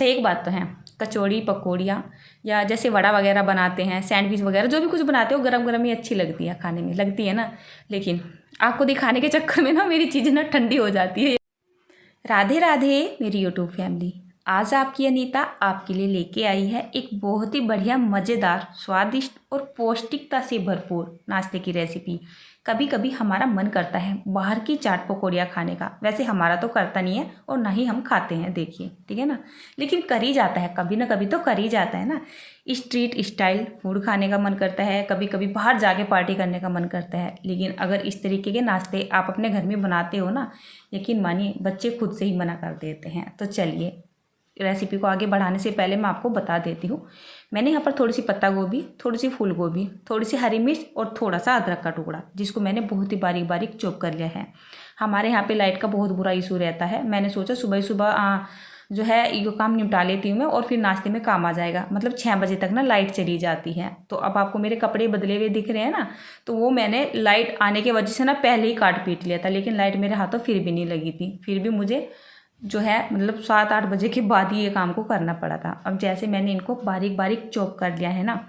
अच्छा एक बात तो है, कचौड़ी पकौड़ियाँ या जैसे वड़ा वगैरह बनाते हैं, सैंडविच वगैरह जो भी कुछ बनाते हो गरम गरम ही अच्छी लगती है खाने में, लगती है ना। लेकिन आपको दिखाने के चक्कर में ना मेरी चीज़ ना ठंडी हो जाती है। राधे राधे मेरी यूट्यूब फैमिली। आज आपकी अनीता आपके लिए लेके आई है एक बहुत ही बढ़िया मज़ेदार स्वादिष्ट और पौष्टिकता से भरपूर नाश्ते की रेसिपी। कभी कभी हमारा मन करता है बाहर की चाट पकौड़ियाँ खाने का, वैसे हमारा तो करता नहीं है और ना ही हम खाते हैं, देखिए ठीक है ना। लेकिन कर ही जाता है, कभी ना कभी तो कर ही जाता है ना। स्ट्रीट स्टाइल फूड खाने का मन करता है, कभी कभी बाहर जाके पार्टी करने का मन करता है। लेकिन अगर इस तरीके के नाश्ते आप अपने घर में बनाते हो ना, यकीन मानिए बच्चे खुद से ही मना कर देते हैं। तो चलिए रेसिपी को आगे बढ़ाने से पहले मैं आपको बता देती हूँ। मैंने यहाँ पर थोड़ी सी पत्ता गोभी, थोड़ी सी फूल गोभी, थोड़ी सी हरी मिर्च और थोड़ा सा अदरक का टुकड़ा, जिसको मैंने बहुत ही बारीक बारीक चॉप कर लिया है। हमारे यहाँ पे लाइट का बहुत बुरा इशू रहता है। मैंने सोचा सुबह सुबह जो है ये काम निपटा लेती हूँ मैं, और फिर नाश्ते में काम आ जाएगा। मतलब 6 बजे तक ना लाइट चली जाती है। तो अब आपको मेरे कपड़े बदले हुए दिख रहे हैं ना, तो वो मैंने लाइट आने की वजह से ना पहले ही काट पीट लिया था। लेकिन लाइट मेरे हाथों फिर भी नहीं लगी थी, फिर भी मुझे जो है मतलब 7-8 बजे के बाद ही ये काम को करना पड़ा था। अब जैसे मैंने इनको बारीक बारीक चॉप कर लिया है ना,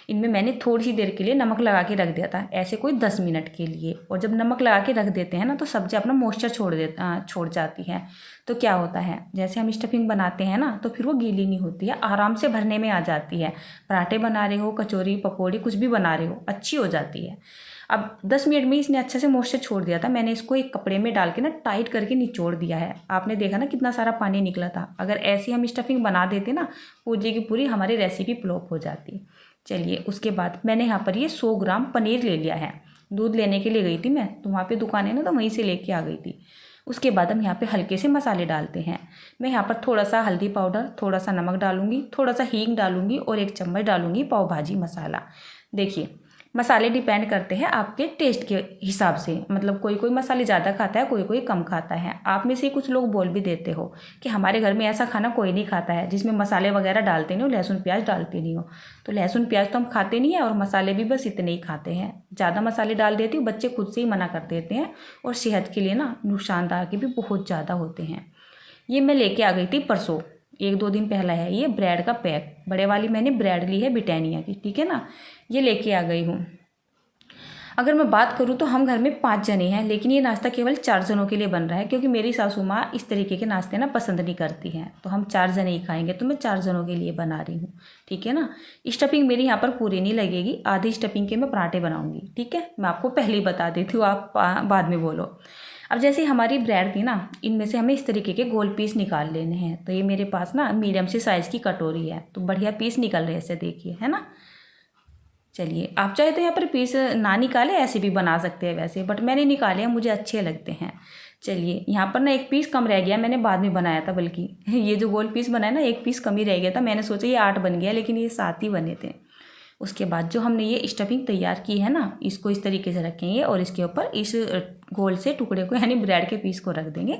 इनमें मैंने थोड़ी सी देर के लिए नमक लगा के रख दिया था, ऐसे कोई 10 मिनट के लिए। और जब नमक लगा के रख देते हैं ना तो सब्जी अपना मॉइस्चर छोड़ जाती है। तो क्या होता है, जैसे हम स्टफिंग बनाते हैं ना तो फिर वो गीली नहीं होती है, आराम से भरने में आ जाती है। पराठे बना रहे हो, कचौरी पकौड़ी कुछ भी बना रहे हो, अच्छी हो जाती है। अब 10 मिनट में इसने अच्छे से मॉइस्चर छोड़ दिया था। मैंने इसको एक कपड़े में डाल के ना टाइट करके निचोड़ दिया है। आपने देखा ना कितना सारा पानी निकला था। अगर ऐसी हम स्टफिंग बना देते ना, पूरी की पूरी हमारी रेसिपी फ्लॉप हो जाती। चलिए उसके बाद मैंने यहाँ पर ये 100 ग्राम पनीर ले लिया है। दूध लेने के लिए गई थी मैं, तो वहाँ पे दुकान है ना, तो वहीं से लेके आ गई थी। उसके बाद हम यहाँ पे हल्के से मसाले डालते हैं। मैं यहाँ पर थोड़ा सा हल्दी पाउडर, थोड़ा सा नमक डालूंगी, थोड़ा सा हींग डालूंगी और 1 चम्मच डालूंगी पाव भाजी मसाला। देखिए मसाले डिपेंड करते हैं आपके टेस्ट के हिसाब से। मतलब कोई कोई मसाले ज़्यादा खाता है, कोई कोई कम खाता है। आप में से कुछ लोग बोल भी देते हो कि हमारे घर में ऐसा खाना कोई नहीं खाता है जिसमें मसाले वगैरह डालते नहीं हो, लहसुन प्याज डालते नहीं हो। तो लहसुन प्याज तो हम खाते नहीं है, और मसाले भी बस इतने ही खाते हैं। ज़्यादा मसाले डाल देती हूँ, बच्चे खुद से ही मना कर देते हैं, और सेहत के लिए ना नुकसानदायक भी बहुत ज़्यादा होते हैं। ये मैं लेके आ गई थी परसों, 1-2 दिन पहला है ये ब्रेड का पैक। बड़े वाली मैंने ब्रेड ली है ब्रिटानिया की, ठीक है ना, ये लेके आ गई हूँ। अगर मैं बात करूँ तो हम घर में 5 जने हैं, लेकिन ये नाश्ता केवल 4 जनों के लिए बन रहा है, क्योंकि मेरी सासू माँ इस तरीके के नाश्ते ना पसंद नहीं करती हैं। तो हम 4 जने ही खाएंगे, तो मैं 4 जनों के लिए बना रही हूँ, ठीक है ना। स्टफिंग मेरी यहाँ पर पूरी नहीं लगेगी, आधी स्टफिंग के मैं पराठे बनाऊँगी, ठीक है। मैं आपको पहले ही बता देती हूँ, आप बाद में बोलो। अब जैसे हमारी ब्रेड थी ना, इनमें से हमें इस तरीके के गोल पीस निकाल लेने हैं। तो ये मेरे पास ना मीडियम से साइज़ की कटोरी है, तो बढ़िया पीस निकल रहे हैं ऐसे, देखिए है ना। चलिए आप चाहे तो यहाँ पर पीस ना निकाले, ऐसे भी बना सकते हैं वैसे, बट मैंने निकाले हैं, मुझे अच्छे लगते हैं। चलिए यहाँ पर ना 1 पीस कम रह गया, मैंने बाद में बनाया था, बल्कि ये जो गोल पीस बनाया ना 1 पीस कम ही रह गया था। मैंने सोचा ये 8 बन गया, लेकिन ये 7 ही बने थे। उसके बाद जो हमने ये स्टफिंग तैयार की है ना, इसको इस तरीके से रखेंगे और इसके ऊपर इस गोल से टुकड़े को यानी ब्रेड के पीस को रख देंगे,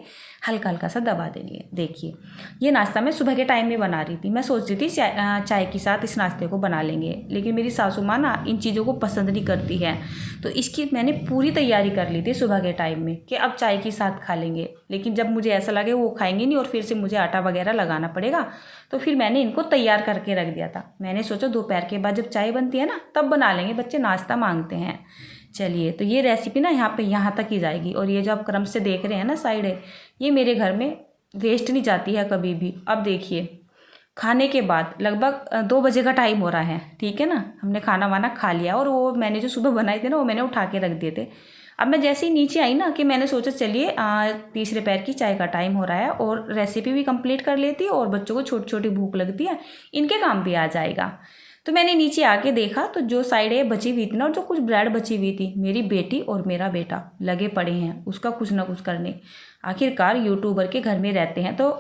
हल्का हल्का सा दबा देंगे। देखिए ये नाश्ता मैं सुबह के टाइम में बना रही थी। मैं सोच रही थी चाय के साथ इस नाश्ते को बना लेंगे, लेकिन मेरी सासू माँ ना इन चीज़ों को पसंद नहीं करती है। तो इसकी मैंने पूरी तैयारी कर ली थी सुबह के टाइम में कि अब चाय के साथ खा लेंगे। लेकिन जब मुझे ऐसा लगे वो खाएंगे नहीं और फिर से मुझे आटा वगैरह लगाना पड़ेगा, तो फिर मैंने इनको तैयार करके रख दिया था। मैंने सोचा दोपहर के बाद जब चाय बनती है ना तब बना लेंगे, बच्चे नाश्ता मांगते हैं। चलिए तो ये रेसिपी ना यहाँ तक ही जाएगी। और ये जो आप क्रम से देख रहे हैं ना साइड है, ये मेरे घर में वेस्ट नहीं जाती है कभी भी। अब देखिए खाने के बाद लगभग 2 बजे का टाइम हो रहा है, ठीक है ना। हमने खाना वाना खा लिया, और वो मैंने जो सुबह बनाए थे ना वो मैंने उठा के रख दिए थे। अब मैं जैसे ही नीचे आई ना कि मैंने सोचा चलिए तीसरे पैर की चाय का टाइम हो रहा है, और रेसिपी भी कंप्लीट कर लेती है, और बच्चों को छोटी छोटी भूख लगती है, इनके काम भी आ जाएगा। तो मैंने नीचे आके देखा तो जो साइड है बची हुई थी ना, और जो कुछ ब्रेड बची हुई थी, मेरी बेटी और मेरा बेटा लगे पड़े हैं उसका कुछ ना कुछ करने। आखिरकार यूट्यूबर के घर में रहते हैं तो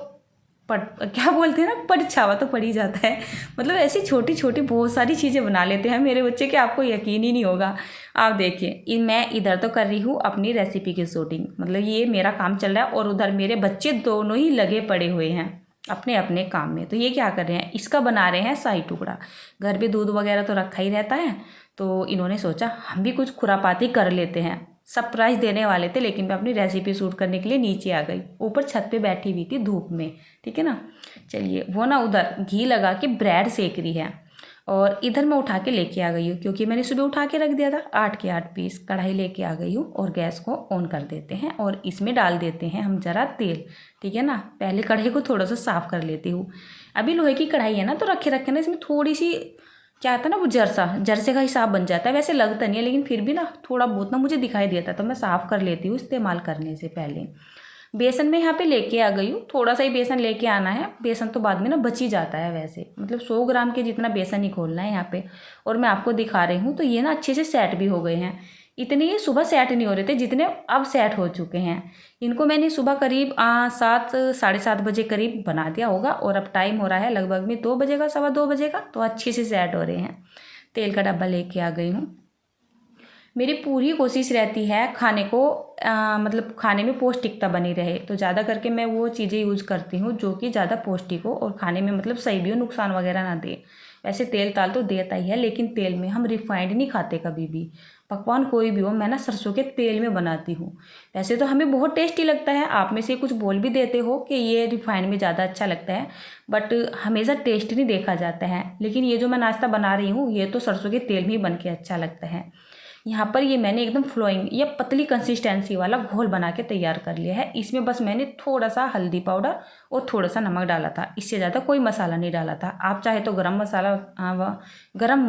क्या बोलते हैं ना, परछावा तो पड़ ही जाता है। मतलब ऐसी छोटी छोटी बहुत सारी चीज़ें बना लेते हैं मेरे बच्चे कि आपको यकीन ही नहीं होगा। आप देखिए मैं इधर तो कर रही हूँ अपनी रेसिपी की शूटिंग, मतलब ये मेरा काम चल रहा है, और उधर मेरे बच्चे दोनों ही लगे पड़े हुए हैं अपने अपने काम में। तो ये क्या कर रहे हैं, इसका बना रहे हैं शाही टुकड़ा। घर पे दूध वगैरह तो रखा ही रहता है, तो इन्होंने सोचा हम भी कुछ खुरापाती कर लेते हैं। सरप्राइज़ देने वाले थे, लेकिन मैं अपनी रेसिपी शूट करने के लिए नीचे आ गई। ऊपर छत पे बैठी हुई थी धूप में, ठीक है ना। चलिए, वो ना उधर घी लगा के ब्रेड सेक रही है और इधर मैं उठा के लेके आ गई हूँ, क्योंकि मैंने सुबह उठा के रख दिया था। 8 के 8 पीस कढ़ाई लेके आ गई हूँ और गैस को ऑन कर देते हैं और इसमें डाल देते हैं हम ज़रा तेल, ठीक है ना। पहले कढ़ाई को थोड़ा सा साफ़ कर लेती हूँ। अभी लोहे की कढ़ाई है ना, तो रखे रखे ना इसमें थोड़ी सी क्या आता है ना, वो जरसे का हिसाब बन जाता है। वैसे लगता नहीं है, लेकिन फिर भी ना थोड़ा बहुत ना मुझे दिखाई देता है, तो मैं साफ़ कर लेती हूँ इस्तेमाल करने से पहले। बेसन में यहाँ पे लेके आ गई हूँ, थोड़ा सा ही बेसन लेके आना है। बेसन तो बाद में ना बच ही जाता है वैसे, मतलब 100 ग्राम के जितना बेसन ही घोलना है यहाँ पे। और मैं आपको दिखा रही हूँ, तो ये ना अच्छे से सेट भी हो गए हैं। इतने ही सुबह सेट नहीं हो रहे थे जितने अब सेट हो चुके हैं। इनको मैंने सुबह करीब 7 साढ़े 7 बजे करीब बना दिया होगा, और अब टाइम हो रहा है लगभग में 2 बजे का, 2:15 बजे का, तो अच्छे से सेट हो रहे हैं। तेल का डब्बा लेके आ गई हूँ। मेरी पूरी कोशिश रहती है खाने को मतलब खाने में पौष्टिकता बनी रहे, तो ज़्यादा करके मैं वो चीज़ें यूज़ करती हूँ जो कि ज़्यादा पौष्टिक हो और खाने में मतलब सही भी हो, नुकसान वगैरह ना दे। वैसे तेल ताल तो देता ही है, लेकिन तेल में हम रिफाइंड नहीं खाते कभी भी। पकवान कोई भी हो, मैं ना सरसों के तेल में बनाती हूँ। वैसे तो हमें बहुत टेस्टी लगता है, आप में से कुछ बोल भी देते हो कि ये रिफाइंड में ज़्यादा अच्छा लगता है, बट हमेशा टेस्ट नहीं देखा जाता है। लेकिन ये जो मैं नाश्ता बना रही हूँ, ये तो सरसों के तेल में ही बन के अच्छा लगता है। यहाँ पर ये मैंने एकदम फ्लोइंग या पतली कंसिस्टेंसी वाला घोल बना के तैयार कर लिया है। इसमें बस मैंने थोड़ा सा हल्दी पाउडर और थोड़ा सा नमक डाला था, इससे ज़्यादा कोई मसाला नहीं डाला था। आप चाहे तो गरम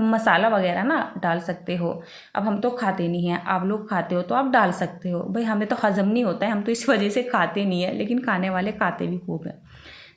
मसाला वगैरह ना डाल सकते हो। अब हम तो खाते नहीं हैं, आप लोग खाते हो तो आप डाल सकते हो। भाई हमें तो हजम नहीं होता है, हम तो इस वजह से खाते नहीं है, लेकिन खाने वाले खाते भी खूब है।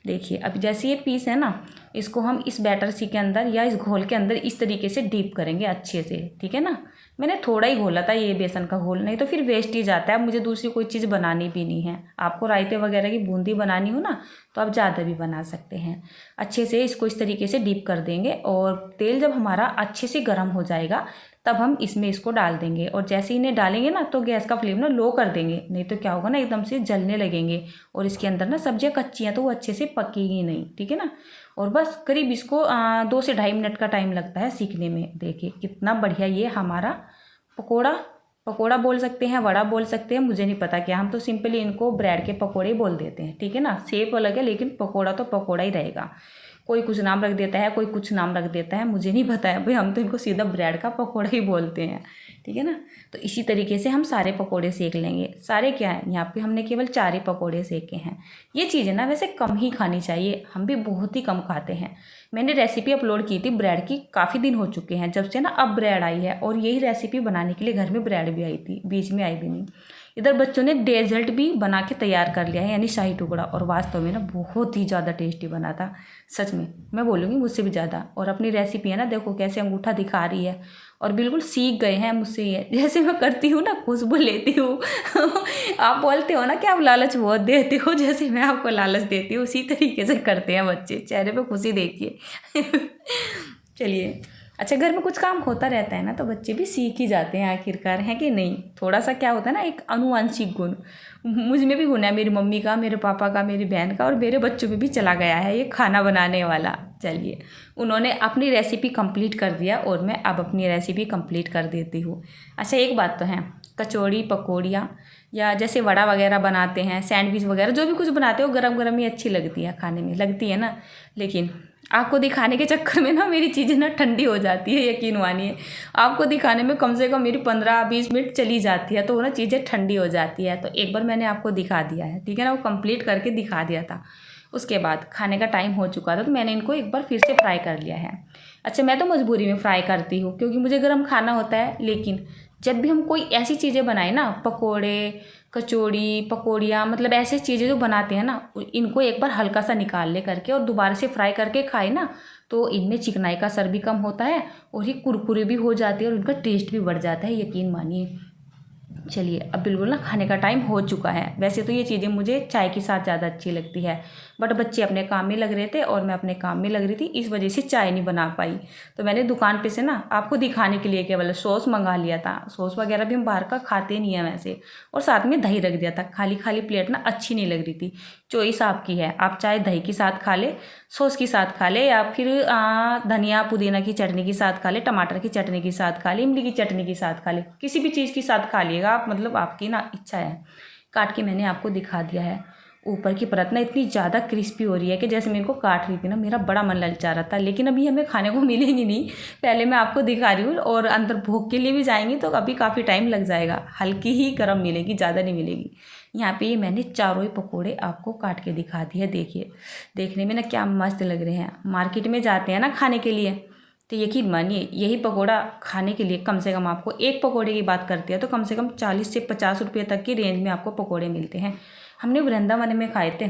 देखिए, अब जैसे ये पीस है ना, इसको हम इस बैटर सी के अंदर या इस घोल के अंदर इस तरीके से डीप करेंगे अच्छे से, ठीक है ना। मैंने थोड़ा ही घोला था ये बेसन का घोल, नहीं तो फिर वेस्ट ही जाता है। अब मुझे दूसरी कोई चीज़ बनानी भी नहीं है। आपको रायते वगैरह की बूंदी बनानी हो ना, तो आप ज़्यादा भी बना सकते हैं। अच्छे से इसको इस तरीके से डीप कर देंगे, और तेल जब हमारा अच्छे से गर्म हो जाएगा तब हम इसमें इसको डाल देंगे। और जैसे ही इन्हें डालेंगे ना, तो गैस का फ्लेम ना लो कर देंगे, नहीं तो क्या होगा ना, एकदम से जलने लगेंगे और इसके अंदर ना सब्जियां कच्ची हैं तो वो अच्छे से पकेगी नहीं, ठीक है ना। और बस करीब इसको 2 से 2.5 मिनट का टाइम लगता है सीखने में। देखिए कितना बढ़िया ये हमारा पकोड़ा बोल सकते हैं, वड़ा बोल सकते हैं, मुझे नहीं पता क्या, हम तो सिंपली इनको ब्रेड के पकोड़े ही बोल देते हैं, ठीक है ना। शेप अलग है, लेकिन पकोड़ा तो पकोड़ा ही रहेगा। कोई कुछ नाम रख देता है, कोई कुछ नाम रख देता है, मुझे नहीं पता है भाई, हम तो इनको सीधा ब्रेड का पकोड़ा ही बोलते हैं, ठीक है ना। तो इसी तरीके से हम सारे पकोड़े सेक लेंगे। सारे क्या है, यहाँ पे हमने केवल 4 ही पकोड़े सेके हैं। ये चीज़ें ना वैसे कम ही खानी चाहिए, हम भी बहुत ही कम खाते हैं। मैंने रेसिपी अपलोड की थी ब्रेड की, काफ़ी दिन हो चुके हैं जब से ना अब ब्रेड आई है, और यही रेसिपी बनाने के लिए घर में ब्रेड भी आई थी, बीच में आई भी नहीं। इधर बच्चों ने डेजर्ट भी बना के तैयार कर लिया है, यानी शाही टुकड़ा, और वास्तव में ना बहुत ही ज़्यादा टेस्टी बना था। सच में मैं बोलूँगी मुझसे भी ज़्यादा। और अपनी रेसिपी है ना, देखो कैसे अंगूठा दिखा रही है, और बिल्कुल सीख गए हैं मुझसे। ये जैसे मैं करती हूँ ना, खुशबू लेती हूँ आप बोलते हो ना कि आप लालच बहुत देते हो, जैसे मैं आपको लालच देती हूँ उसी तरीके से करते हैं बच्चे। चेहरे पे खुशी देखिए चलिए, अच्छा घर में कुछ काम होता रहता है ना, तो बच्चे भी सीख ही जाते हैं आखिरकार, है कि नहीं। थोड़ा सा क्या होता है ना, एक आनुवांशिक गुण मुझ में भी गुण है, मेरी मम्मी का, मेरे पापा का, मेरी बहन का, और मेरे बच्चों में भी चला गया है ये खाना बनाने वाला। चलिए, उन्होंने अपनी रेसिपी कंप्लीट कर दिया और मैं अब अपनी रेसिपी कंप्लीट कर देती हूँ। अच्छा एक बात तो है, कचौड़ी पकौड़ियाँ या जैसे वड़ा वगैरह बनाते हैं, सैंडविच वगैरह जो भी कुछ बनाते हो, गरम गरम ही अच्छी लगती है खाने में, लगती है ना। लेकिन आपको दिखाने के चक्कर में ना मेरी चीज़ें ना ठंडी हो जाती है, यकीन मानिए। आपको दिखाने में कम से कम मेरी 15-20 मिनट चली जाती है, तो वो ना चीज़ें ठंडी हो जाती है। तो एक बार मैंने आपको दिखा दिया है, ठीक है ना, वो कंप्लीट करके दिखा दिया था। उसके बाद खाने का टाइम हो चुका था, तो मैंने इनको एक बार फिर से फ्राई कर लिया है। अच्छा मैं तो मजबूरी में फ्राई करती हूँ, क्योंकि मुझे गर्म खाना होता है। लेकिन जब भी हम कोई ऐसी चीज़ें बनाए ना, पकोड़े कचौड़ी पकौड़ियाँ, मतलब ऐसी चीज़ें जो बनाते हैं ना, इनको एक बार हल्का सा निकाल ले करके और दोबारा से फ्राई करके खाए ना, तो इनमें चिकनाई का असर भी कम होता है और ये कुरकुरे भी हो जाती है और उनका टेस्ट भी बढ़ जाता है, यकीन मानिए। चलिए, अब बिल्कुल ना खाने का टाइम हो चुका है। वैसे तो ये चीज़ें मुझे चाय के साथ ज़्यादा अच्छी लगती है, बट बच्चे अपने काम में लग रहे थे और मैं अपने काम में लग रही थी, इस वजह से चाय नहीं बना पाई। तो मैंने दुकान पे से ना आपको दिखाने के लिए केवल सॉस मंगा लिया था। सॉस वगैरह भी हम बाहर का खाते नहीं हैं वैसे, और साथ में दही रख दिया था। खाली खाली प्लेट ना अच्छी नहीं लग रही थी। चॉइस आपकी है, आप चाहे दही के साथ खा ले, सॉस के साथ खा ले, या फिर धनिया पुदीना की चटनी के साथ खा ले, टमाटर की चटनी के साथ खा ले, इमली की चटनी के साथ खा ले, किसी भी चीज़ के साथ खा लिएगा आप मतलब आपकी ना इच्छा है। काट के मैंने आपको दिखा दिया है। ऊपर की परत ना इतनी ज़्यादा क्रिस्पी हो रही है कि जैसे मैं इनको काट रही थी ना, मेरा बड़ा मन ललचा रहा था, लेकिन अभी हमें खाने को मिलेंगी नहीं। पहले मैं आपको दिखा रही हूँ, और अंदर भोग के लिए भी जाएंगी तो अभी काफ़ी टाइम लग जाएगा। हल्की ही गर्म मिलेगी, ज़्यादा नहीं मिलेगी। यहाँ पे ये मैंने चारों ही पकोड़े आपको काट के दिखा दिए। देखिए देखने में ना क्या मस्त लग रहे हैं। मार्केट में जाते हैं ना खाने के लिए, तो यकीन मानिए यही पकोड़ा खाने के लिए कम से कम आपको, एक पकोड़े की बात करते हैं तो कम से कम 40 से 50 रुपये तक की रेंज में आपको पकोड़े मिलते हैं। हमने वृंदावन में खाए थे,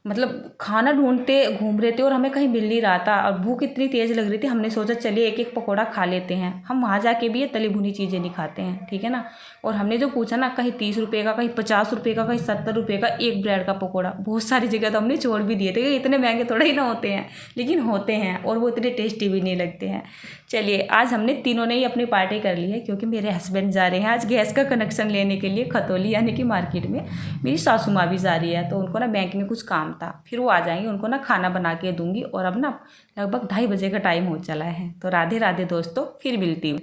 मतलब खाना ढूंढते घूम रहे थे और हमें कहीं मिल नहीं रहा था, और भूख इतनी तेज़ लग रही थी, हमने सोचा चलिए एक एक पकोड़ा खा लेते हैं। हम वहाँ जाके भी ये तली भुनी चीज़ें नहीं खाते हैं, ठीक है ना। और हमने जो पूछा ना, कहीं 30 रुपये का, कहीं 50 रुपये का, कहीं 70 रुपये का एक ब्रेड का पकोड़ा। बहुत सारी जगह तो हमने छोड़ भी दिए थे कि इतने महंगे थोड़ा ही ना होते हैं, लेकिन होते हैं और वो इतने टेस्टी भी नहीं लगते हैं। चलिए आज हमने तीनों ने ही अपनी पार्टी कर ली है, क्योंकि मेरे हस्बैंड जा रहे हैं आज गैस का कनेक्शन लेने के लिए खतौली, यानी कि मार्केट में। मेरी सासू माँ भी जा रही है, तो उनको ना बैंक में कुछ काम था, फिर वो आ जाएंगे, उनको ना खाना बना के दूंगी। और अब ना लगभग 2:30 बजे का टाइम हो चला है। तो राधे राधे दोस्तों, फिर मिलती हूँ।